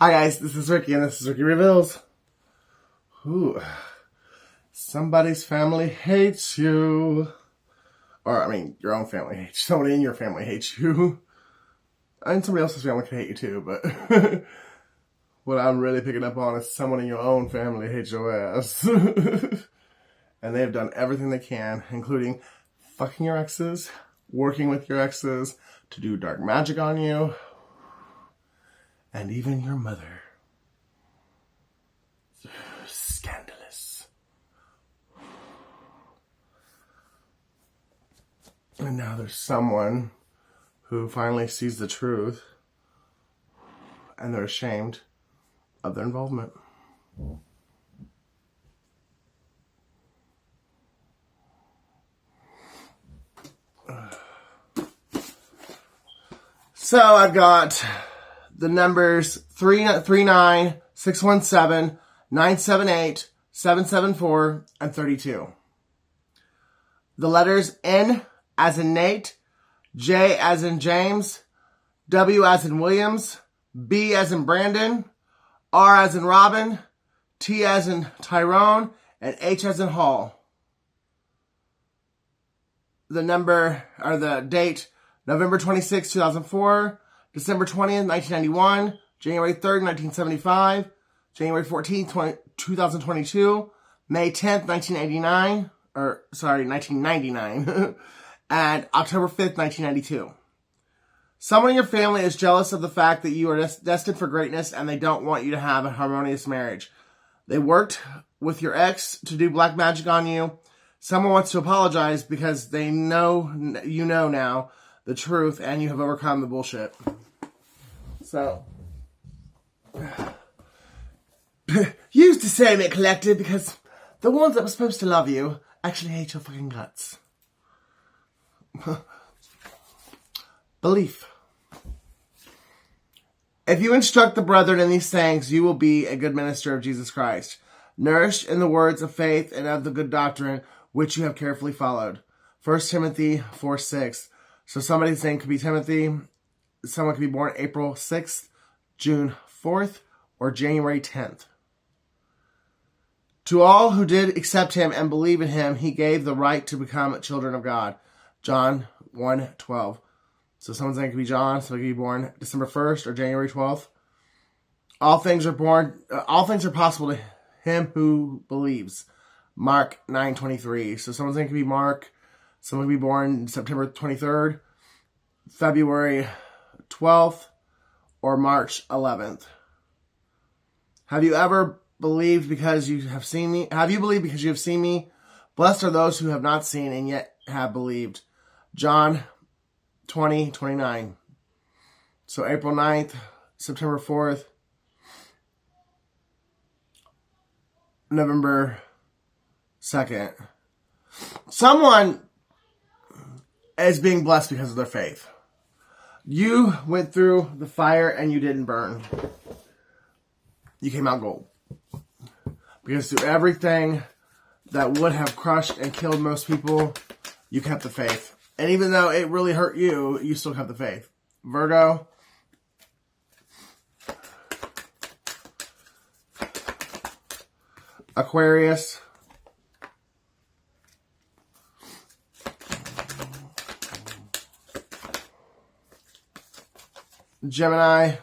Hi guys, this is Ricky and this is Ricky Reveals. Ooh, somebody's family hates you. Or, I mean, your own family hates you. Somebody in your family hates you. And somebody else's family can hate you too, but what I'm really picking up on is someone in your own family hates your ass. And they have done everything they can, including fucking your exes, working with your exes, to do dark magic on you, and even your mother. Scandalous. And now there's someone who finally sees the truth, and they're ashamed of their involvement. So I've got the numbers 339, 617, 978, 774, and 32. The letters N as in Nate, J as in James, W as in Williams, B as in Brandon, R as in Robin, T as in Tyrone, and H as in Hall. The number, or the date, November 26, 2004, December 20th, 1991, January 3rd, 1975, January 14th, 2022, May 10th, 1999, and October 5th, 1992. Someone in your family is jealous of the fact that you are destined for greatness and they don't want you to have a harmonious marriage. They worked with your ex to do black magic on you. Someone wants to apologize because they know you know now the truth and you have overcome the bullshit. So, use discernment, collective, because the ones that were supposed to love you actually hate your fucking guts. Belief. If you instruct the brethren in these things, you will be a good minister of Jesus Christ, nourished in the words of faith and of the good doctrine which you have carefully followed. 1 Timothy 4:6. So somebody's name could be Timothy. Someone could be born April 6th, June 4th, or January 10th. To all who did accept him and believe in him, he gave the right to become children of God. John 1:12. So someone's name could be John. So he could be born December 1st or January 12th. All things are possible to him who believes. Mark 9:23. So someone's name could be Mark. Someone could be born September 23rd, February 12th, or March 11th. Have you ever believed because you have seen me? Have you believed because you have seen me? Blessed are those who have not seen and yet have believed. John 20:29. So April 9th, September 4th, November 2nd. Someone is being blessed because of their faith. You went through the fire and you didn't burn. You came out gold. Because through everything that would have crushed and killed most people, you kept the faith. And even though it really hurt you, you still kept the faith. Virgo. Aquarius. Gemini.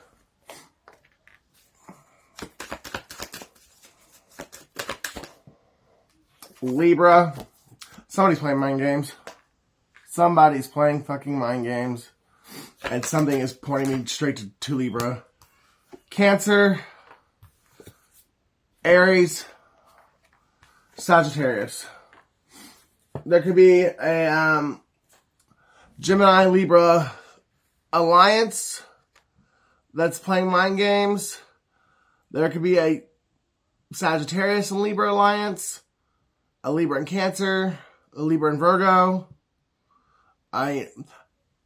Libra. Somebody's playing mind games. Somebody's playing fucking mind games. And something is pointing me straight to Libra. Cancer. Aries. Sagittarius. There could be a Gemini Libra alliance that's playing mind games. There could be a Sagittarius and Libra alliance, a Libra and Cancer, a Libra and Virgo.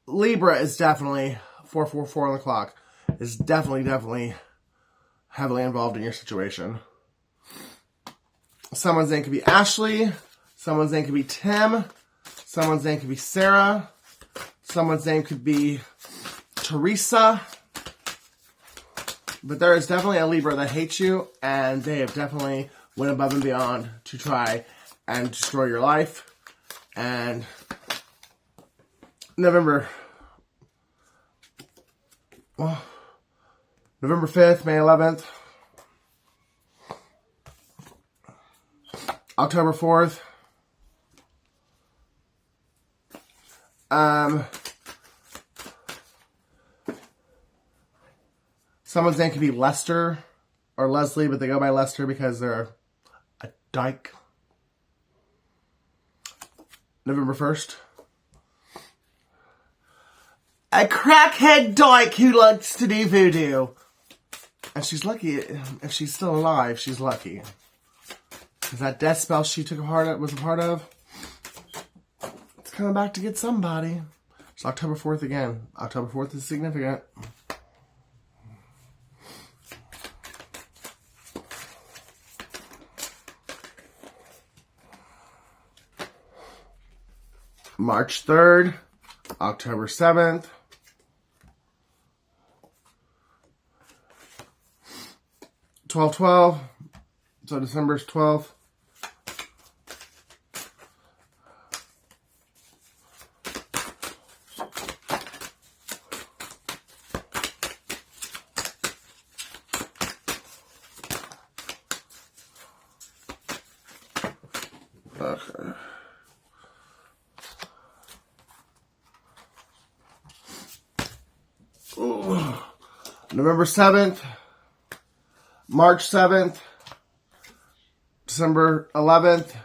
Libra is definitely 444 on the clock. Is definitely heavily involved in your situation. Someone's name could be Ashley. Someone's name could be Tim. Someone's name could be Sarah. Someone's name could be Teresa. But there is definitely a Libra that hates you, and they have definitely went above and beyond to try and destroy your life. And November 5th, May 11th, October 4th. Someone's name could be Lester or Leslie, but they go by Lester because they're a dyke. November 1st. A crackhead dyke who likes to do voodoo. And she's lucky. If she's still alive, she's lucky. Because that death spell she was a part of, it's coming back to get somebody. It's October 4th again. October 4th is significant. March 3rd, October 7th, (12/12), so December's 12th. Okay. November 7th, March 7th, December 11th,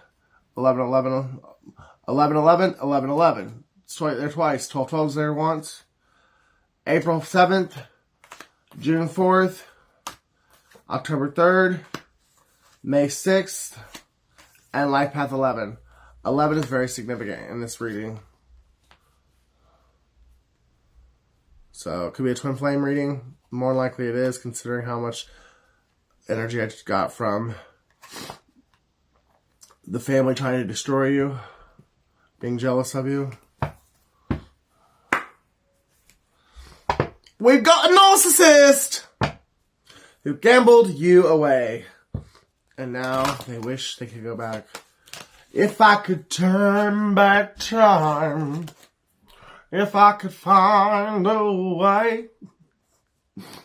11/11, 11/11, 11/11. It's there twice. 12/12 is there once. April 7th, June 4th, October 3rd, May 6th, and Life Path 11. 11 is very significant in this reading. So it could be a twin flame reading. More likely it is, considering how much energy I just got from the family trying to destroy you, being jealous of you. We've got a narcissist who gambled you away. And now they wish they could go back. If I could turn back time, if I could find a way.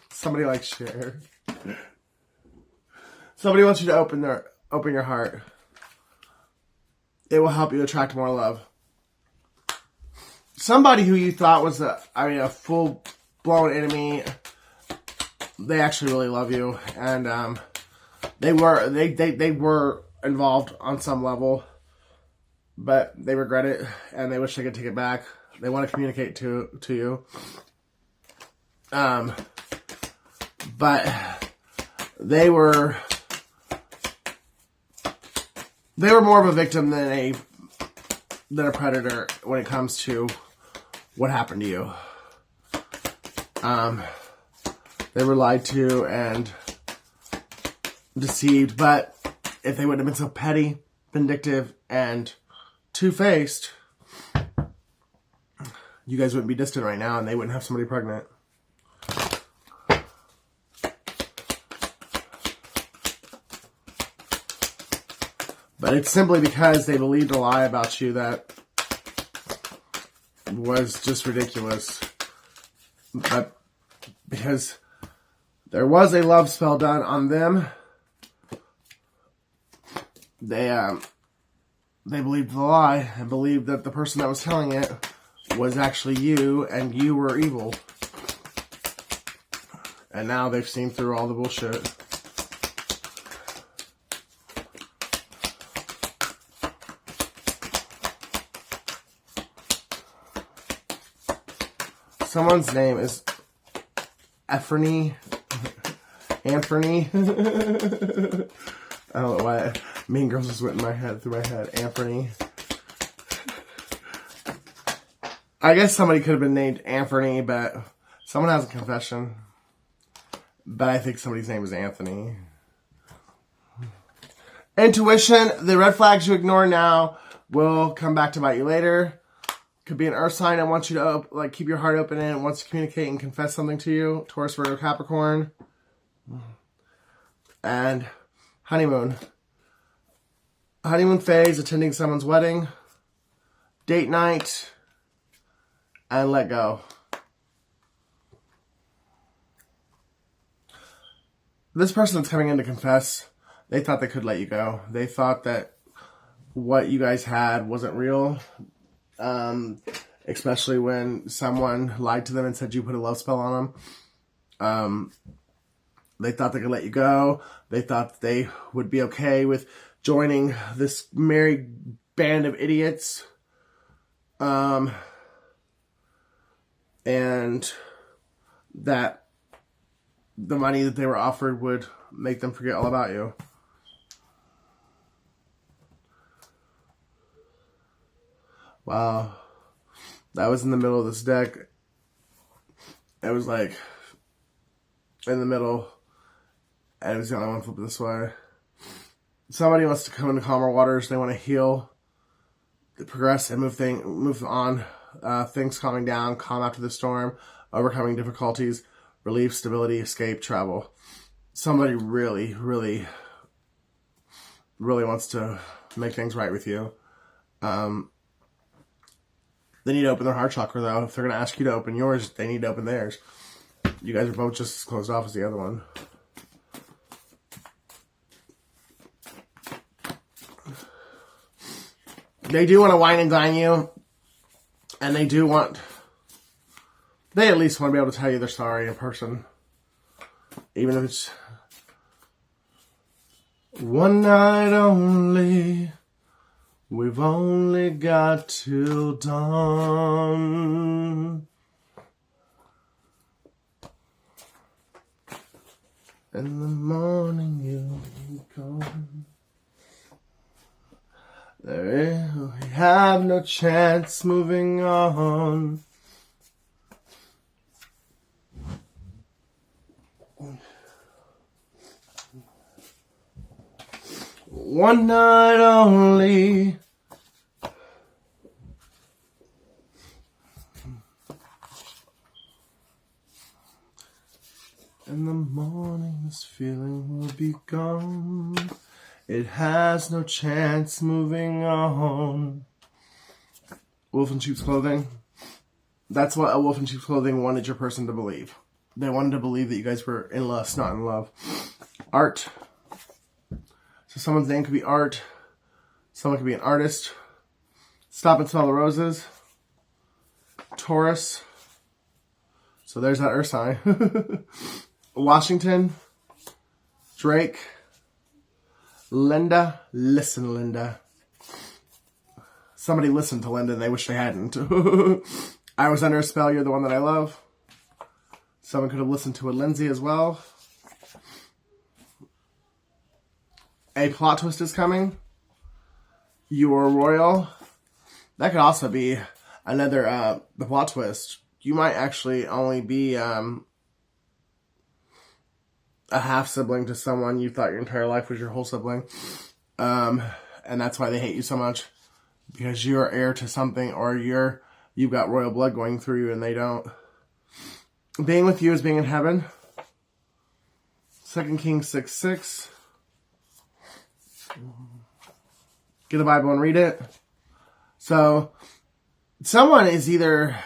Somebody likes share. Somebody wants you to open your heart. It will help you attract more love. Somebody who you thought was a full-blown enemy, they actually really love you, and they were involved on some level, but they regret it and they wish they could take it back. They want to communicate to you. But they were more of a victim than a predator when it comes to what happened to you. They were lied to and deceived, but if they wouldn't have been so petty, vindictive, and two-faced, you guys wouldn't be distant right now and they wouldn't have somebody pregnant. But it's simply because they believed a lie about you that was just ridiculous. But because there was a love spell done on them, they believed the lie and believed that the person that was telling it was actually you and you were evil. And now they've seen through all the bullshit. Someone's name is Anthony. I don't know why. Mean Girls just went through my head. Anthony. I guess somebody could have been named Anthony, but someone has a confession. But I think somebody's name is Anthony. Intuition. The red flags you ignore now will come back to bite you later. Could be an earth sign that wants you to keep your heart open and wants to communicate and confess something to you. Taurus, Virgo, Capricorn. And honeymoon. Honeymoon phase, attending someone's wedding, date night, and let go. This person that's coming in to confess, they thought they could let you go. They thought that what you guys had wasn't real, especially when someone lied to them and said you put a love spell on them. They thought they could let you go. They thought they would be okay with joining this merry band of idiots. And that the money that they were offered would make them forget all about you. Wow. That was in the middle of this deck. It was like in the middle, and it was the only one flipping this way. Somebody wants to come into calmer waters. They want to heal, progress, and move on. Things calming down, calm after the storm, overcoming difficulties, relief, stability, escape, travel. Somebody really, really, really wants to make things right with you. They need to open their heart chakra, though. If they're going to ask you to open yours, they need to open theirs. You guys are both just as closed off as the other one. They do want to wine and dine you. And they do want... They at least want to be able to tell you they're sorry in person. Even if it's... One night only... We've only got till dawn. In the morning you'll be gone. We have no chance moving on. One night only. In the morning this feeling will be gone. It has no chance moving on. Wolf in sheep's clothing. That's what a wolf in sheep's clothing wanted your person to believe. They wanted to believe that you guys were in lust, not in love. Art. So someone's name could be Art. Someone could be an artist. Stop and smell the roses. Taurus. So there's that earth sign. Washington. Drake. Linda. Listen, Linda. Somebody listened to Linda and they wish they hadn't. I was under a spell. You're the one that I love. Someone could have listened to a Lindsay as well. A plot twist is coming. You are royal. That could also be another the plot twist. You might actually only be a half sibling to someone you thought your entire life was your whole sibling. And that's why they hate you so much. Because you're heir to something, or you've got royal blood going through you and they don't. Being with you is being in heaven. 2 Kings 6:6. Get the Bible and read it. So, someone is either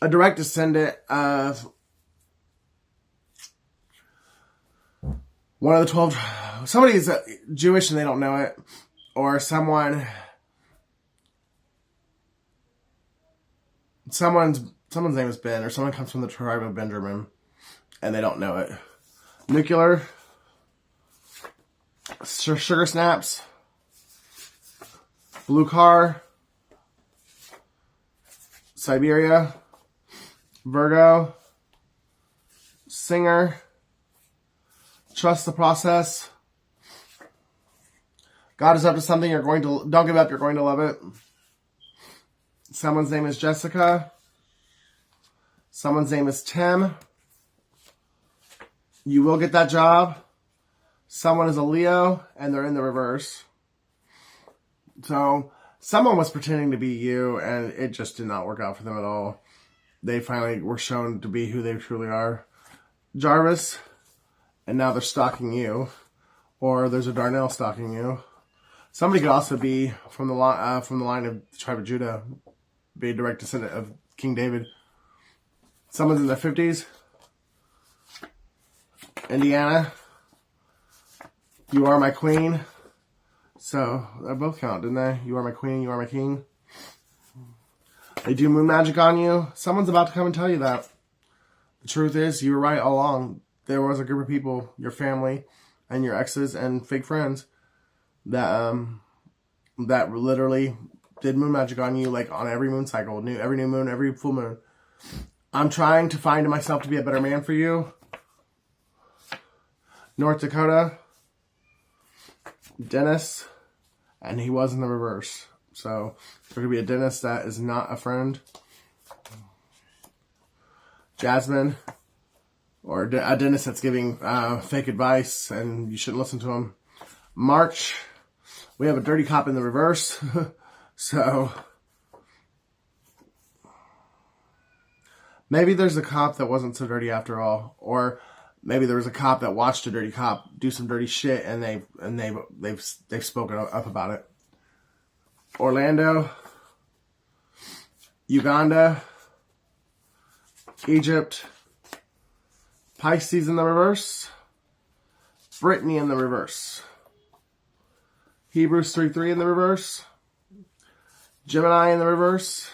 a direct descendant of one of the 12... Somebody is Jewish and they don't know it. Or someone's name is Ben, or someone comes from the tribe of Benjamin and they don't know it. Nuclear. Sugar snaps. Blue car. Siberia. Virgo. Singer. Trust the process. God is up to something. Don't give up. You're going to love it. Someone's name is Jessica. Someone's name is Tim. You will get that job. Someone is a Leo, and they're in the reverse. So, someone was pretending to be you, and it just did not work out for them at all. They finally were shown to be who they truly are. Jarvis, and now they're stalking you, or there's a Darnell stalking you. Somebody could also be from the line of the tribe of Judah, be a direct descendant of King David. Someone's in their 50s. Indiana, you are my queen. So they both count, didn't they? You are my queen, you are my king. They do moon magic on you. Someone's about to come and tell you that. The truth is, you were right all along. There was a group of people, your family and your exes and fake friends, that literally did moon magic on you, like on every moon cycle, every new moon, every full moon. I'm trying to find myself to be a better man for you. North Dakota, Dennis, and he was in the reverse. So there could be a Dennis that is not a friend. Jasmine, or a Dennis that's giving fake advice and you shouldn't listen to him. March, we have a dirty cop in the reverse. So maybe there's a cop that wasn't so dirty after all, or maybe there was a cop that watched a dirty cop do some dirty shit and they've spoken up about it. Orlando, Uganda, Egypt, Pisces in the reverse, Brittany in the reverse, Hebrews 3:3 in the reverse, Gemini in the reverse,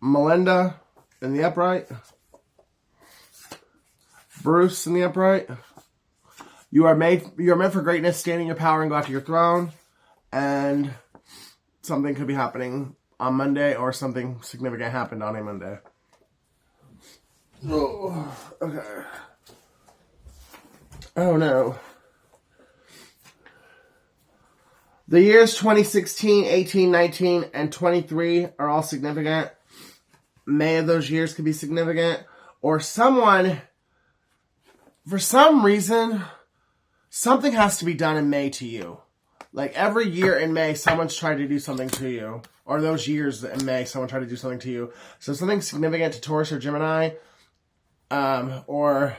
Melinda in the upright, Bruce in the upright. You are meant for greatness. Stand in your power and go after your throne. And something could be happening on Monday, or something significant happened on a Monday. Oh, okay. Oh no. The years 2016, 18, 19, and 23 are all significant. May of those years could be significant. Or someone, for some reason, something has to be done in May to you. Like every year in May, someone's tried to do something to you. Or those years in May, someone tried to do something to you. So something significant to Taurus or Gemini. Or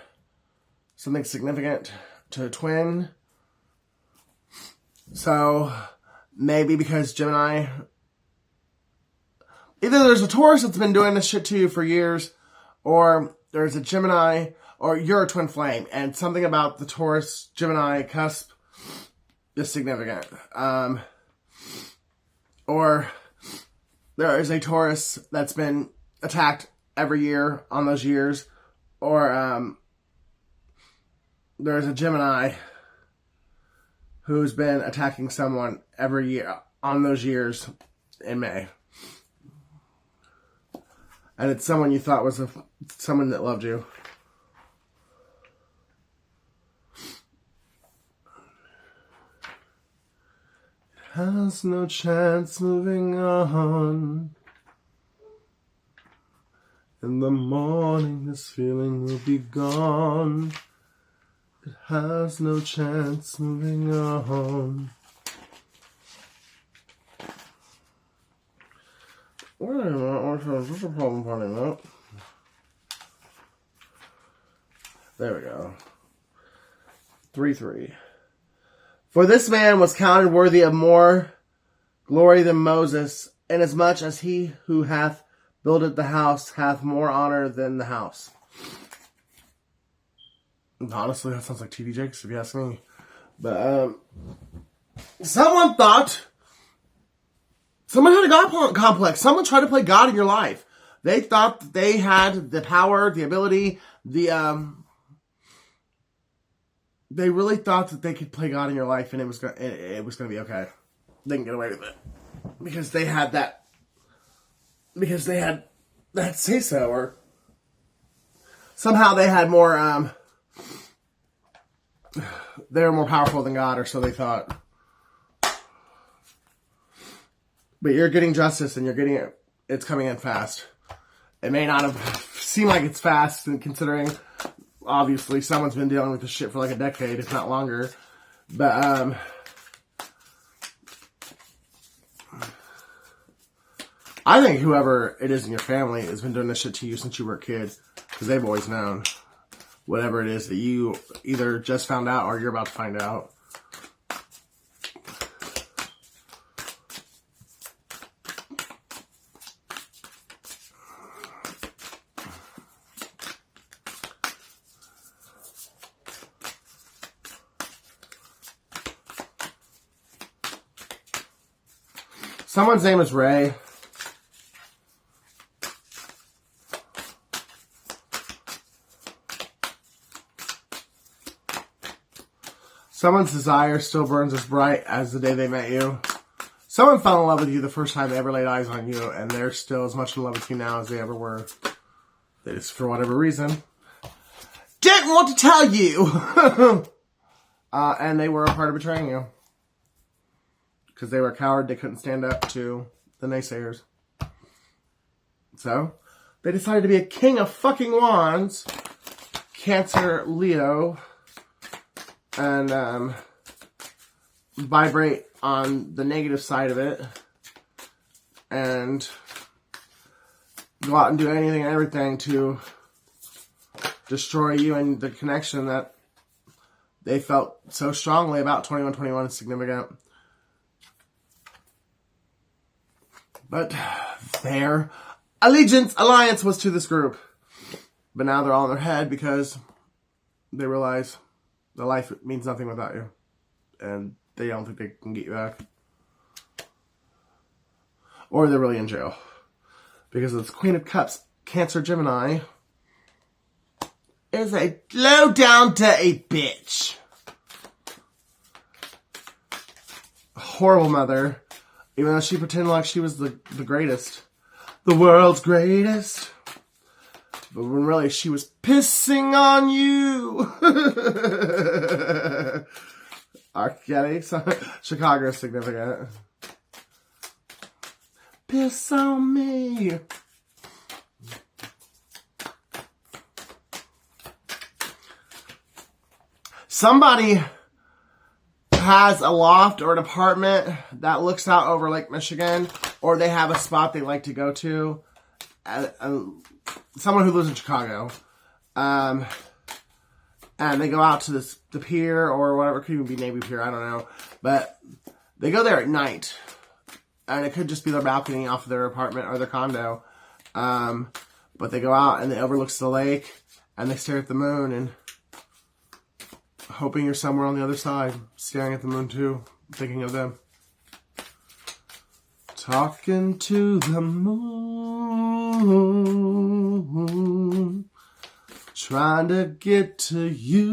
something significant to a twin. So maybe because Gemini, either there's a Taurus that's been doing this shit to you for years, or there's a Gemini, or you're a twin flame, and something about the Taurus Gemini cusp is significant. Or there is a Taurus that's been attacked every year on those years, or there's a Gemini who's been attacking someone every year on those years in May. And it's someone you thought was someone that loved you. It has no chance moving on. In the morning this feeling will be gone. It has no chance moving on. Wait a minute, what's the problem finding that? There we go. 3:3. For this man was counted worthy of more glory than Moses, inasmuch as he who hath builded the house hath more honor than the house. Honestly, that sounds like T.D. Jakes, if you ask me. But, someone had a God complex. Someone tried to play God in your life. They thought that they had the power, the ability, they really thought that they could play God in your life, and it was going to be okay. They can get away with it. Because they had that say so, or somehow they had more, they were more powerful than God, or so they thought. But you're getting justice, and you're getting it. It's coming in fast. It may not have seemed like it's fast, considering obviously someone's been dealing with this shit for like a decade, if not longer. But I think whoever it is in your family has been doing this shit to you since you were a kid, because they've always known. whatever it is that you either just found out or you're about to find out. Someone's name is Ray. Someone's desire still burns as bright as the day they met you. Someone fell in love with you the first time they ever laid eyes on you, and they're still as much in love with you now as they ever were. They just, for whatever reason, didn't want to tell you. And they were a part of betraying you. Because they were a coward, they couldn't stand up to the naysayers. So, they decided to be a king of fucking wands, Cancer, Leo, and vibrate on the negative side of it, and go out and do anything and everything to destroy you and the connection that they felt so strongly about 2121 is significant. But their alliance was to this group. But now they're all in their head because they realize their life means nothing without you. And they don't think they can get you back. Or they're really in jail. Because this Queen of Cups, Cancer Gemini, is a low down dirty bitch. A horrible mother. Even though she pretended like she was the greatest. The world's greatest. But when really she was pissing on you. R. Kelly. Chicago is significant. Piss on me. Somebody has a loft or an apartment that looks out over Lake Michigan, or they have a spot they like to go to. Someone who lives in Chicago, and they go out to the pier or whatever. It could even be Navy Pier, I don't know, but they go there at night, and it could just be their balcony off of their apartment or their condo. But they go out and it overlooks the lake, and they stare at the moon and hoping you're somewhere on the other side, staring at the moon too, thinking of them. Talking to the moon, trying to get to you.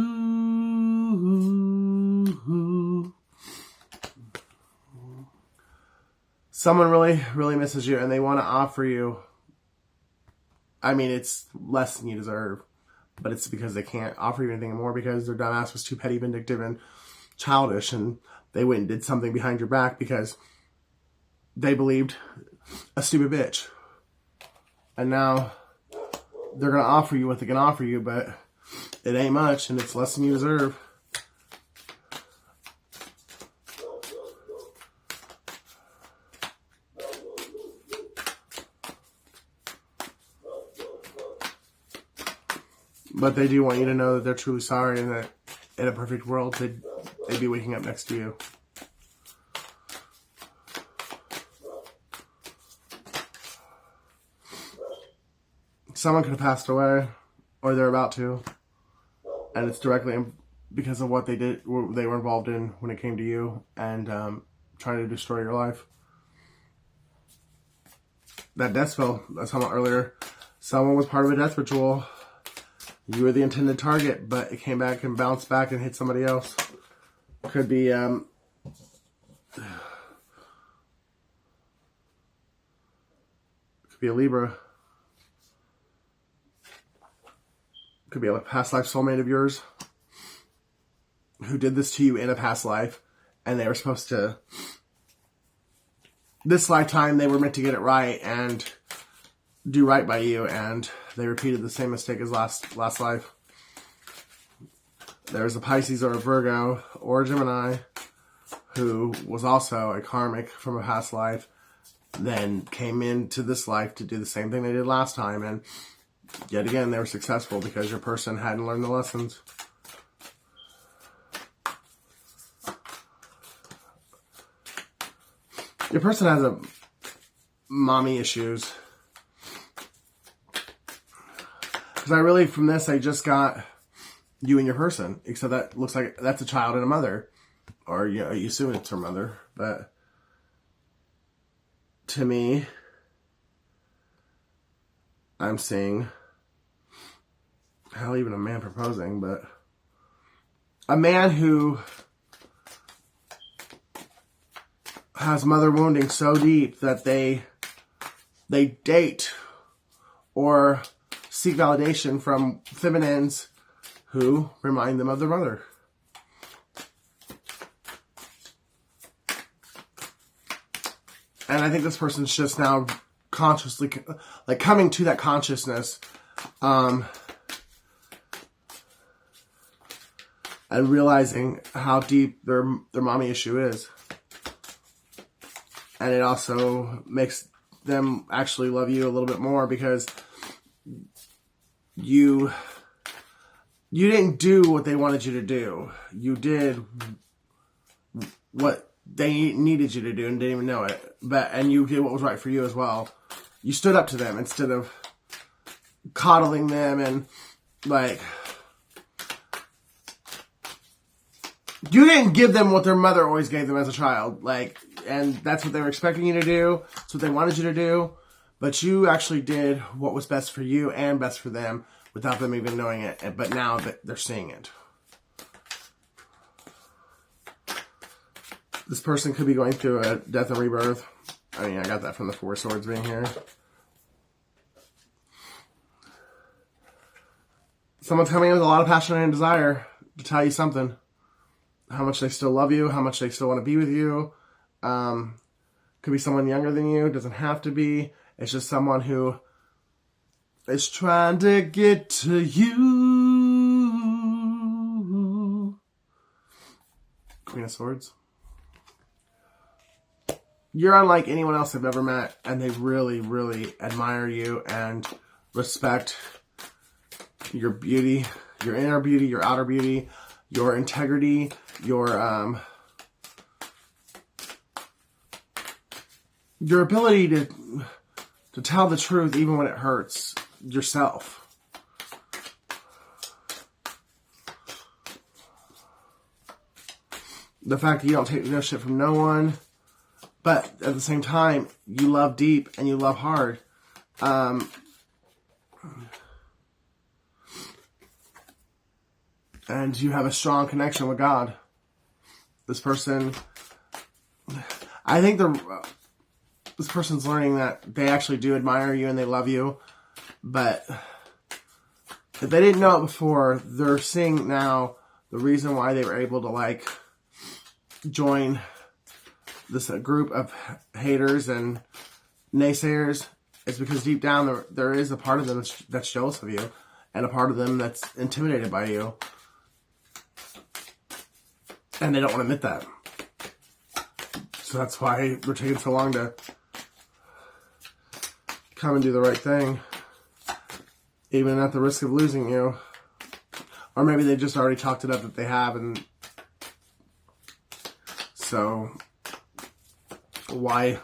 Someone really, really misses you and they want to offer you, I mean, it's less than you deserve. But it's because they can't offer you anything more because their dumbass was too petty, vindictive, and childish. And they went and did something behind your back because they believed a stupid bitch. And now they're going to offer you what they can offer you, but it ain't much and it's less than you deserve. But they do want you to know that they're truly sorry and that in a perfect world, they'd be waking up next to you. Someone could have passed away, or they're about to. And it's directly because of what they did, what they were involved in when it came to you and trying to destroy your life. That death spell I was talking about earlier, someone was part of a death ritual. You were the intended target, but it came back and bounced back and hit somebody else. Could be, could be a Libra. Could be a past life soulmate of yours who did this to you in a past life, and they were supposed to, this lifetime, they were meant to get it right and do right by you, and they repeated the same mistake as last life. There's a Pisces or a Virgo or a Gemini who was also a karmic from a past life, then came into this life to do the same thing they did last time, and Yet again, they were successful because your person hadn't learned the lessons. Your person has a mommy issues. Because from this, I just got you and your person. Except that looks like that's a child and a mother. Or you assume it's her mother. But to me, I'm seeing, hell, even a man proposing, but a man who has mother wounding so deep that they date or seek validation from feminines who remind them of their mother. And I think this person's just now consciously, like, coming to that consciousness, and realizing how deep their mommy issue is. And it also makes them actually love you a little bit more because you didn't do what they wanted you to do. You did what they needed you to do and didn't even know it. And you did what was right for you as well. You stood up to them instead of coddling them and, like, you didn't give them what their mother always gave them as a child. Like, and that's what they were expecting you to do. That's what they wanted you to do. But you actually did what was best for you and best for them without them even knowing it. But now they're seeing it. This person could be going through a death and rebirth. I mean, I got that from the Four of Swords being here. Someone's coming in with a lot of passion and desire to tell you something. How much they still love you, how much they still want to be with you. Could be someone younger than you, doesn't have to be. It's just someone who is trying to get to you. Queen of Swords. You're unlike anyone else I've ever met, and they really, really admire you and respect your beauty, your inner beauty, your outer beauty, your integrity, your ability to tell the truth even when it hurts yourself. The fact that you don't take no shit from no one, but at the same time, you love deep and you love hard. And you have a strong connection with God. This person, I think this person's learning that they actually do admire you and they love you. But if they didn't know it before, they're seeing now the reason why they were able to, like, join this group of haters and naysayers is because deep down there is a part of them that's jealous of you and a part of them that's intimidated by you. And they don't want to admit that. So that's why they're taking so long to come and do the right thing. Even at the risk of losing you. Or maybe they just already talked it up that they have. And so why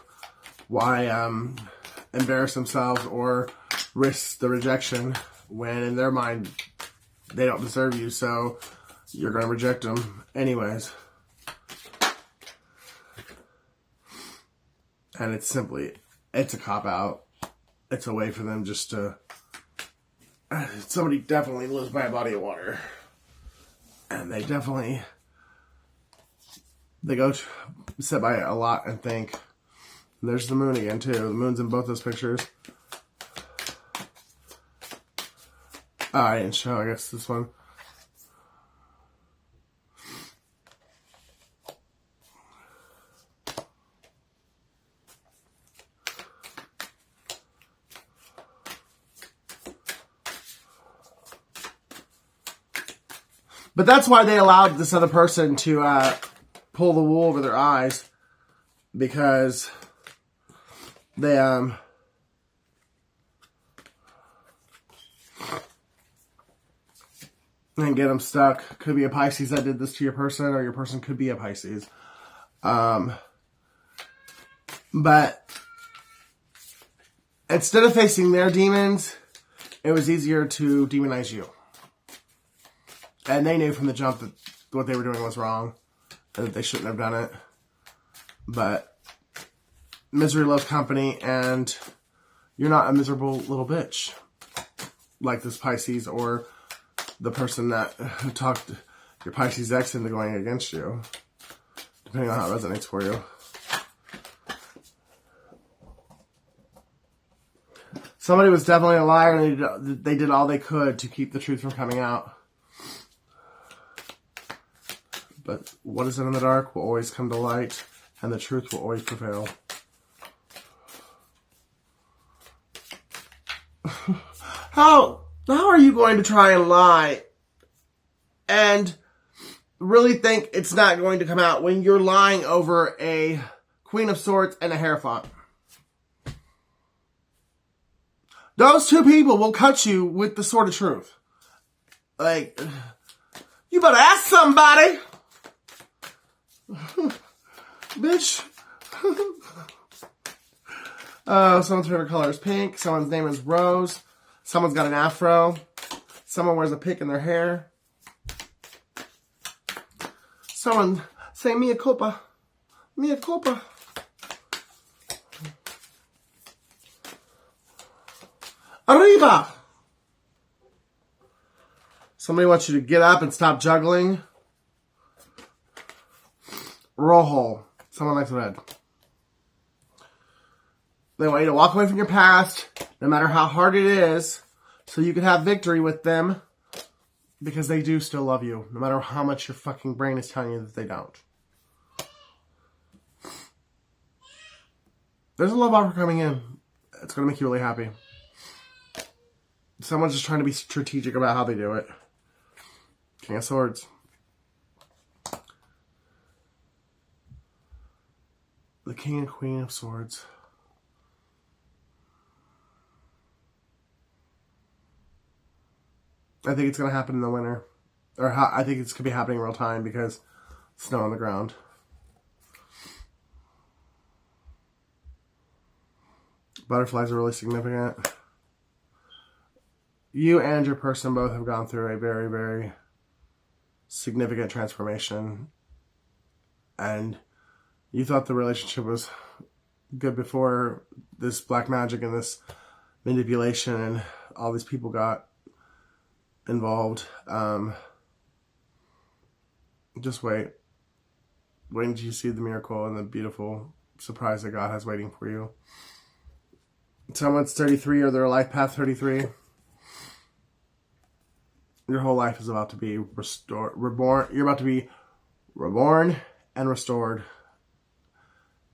embarrass themselves or risk the rejection when in their mind they don't deserve you, so you're going to reject them anyways. And it's a cop-out. It's a way for them just to... Somebody definitely lives by a body of water. And they go sit by it a lot and think. And there's the moon again, too. The moon's in both those pictures. Oh, I didn't show, I guess, this one. But that's why they allowed this other person to pull the wool over their eyes, because they and get them stuck. Could be a Pisces that did this to your person, or your person could be a Pisces. But instead of facing their demons, it was easier to demonize you. And they knew from the jump that what they were doing was wrong and that they shouldn't have done it. But misery loves company, and you're not a miserable little bitch like this Pisces or the person that talked your Pisces ex into going against you, depending on how it resonates for you. Somebody was definitely a liar, and they did all they could to keep the truth from coming out. But what is in the dark will always come to light, and the truth will always prevail. How are you going to try and lie and really think it's not going to come out when you're lying over a Queen of Swords and a Hierophant? Those two people will cut you with the sword of truth. Like, you better ask somebody. Bitch. Someone's favorite color is pink. Someone's name is Rose. Someone's got an afro. Someone wears a pick in their hair. Someone say mea culpa. Mea culpa. Arriba! Somebody wants you to get up and stop juggling. Rojo. Someone likes red. They want you to walk away from your past, no matter how hard it is, so you can have victory with them, because they do still love you, no matter how much your fucking brain is telling you that they don't. There's a love offer coming in. It's going to make you really happy. Someone's just trying to be strategic about how they do it. King of Swords. The King and Queen of Swords. I think it's going to happen in the winter. Or I think it's going to be happening in real time because snow on the ground. Butterflies are really significant. You and your person both have gone through a very, very significant transformation. And you thought the relationship was good before this black magic and this manipulation and all these people got involved. Just wait. Wait until you see the miracle and the beautiful surprise that God has waiting for you. Someone's 33 or their life path 33. Your whole life is about to be restored, reborn. You're about to be reborn and restored.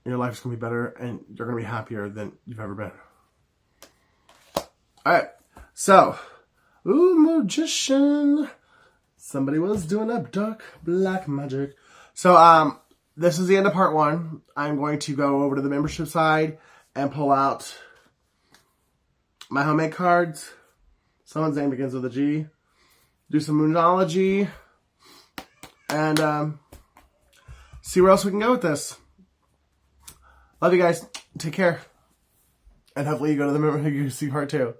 Your life's going to be better and you're going to be happier than you've ever been. Alright, so, magician. Somebody was doing a dark black magic. So, this is the end of part 1. I'm going to go over to the membership side and pull out my homemade cards. Someone's name begins with a G. Do some moonology. And see where else we can go with this. Love you guys. Take care. And hopefully you go to the membership, you see part 2.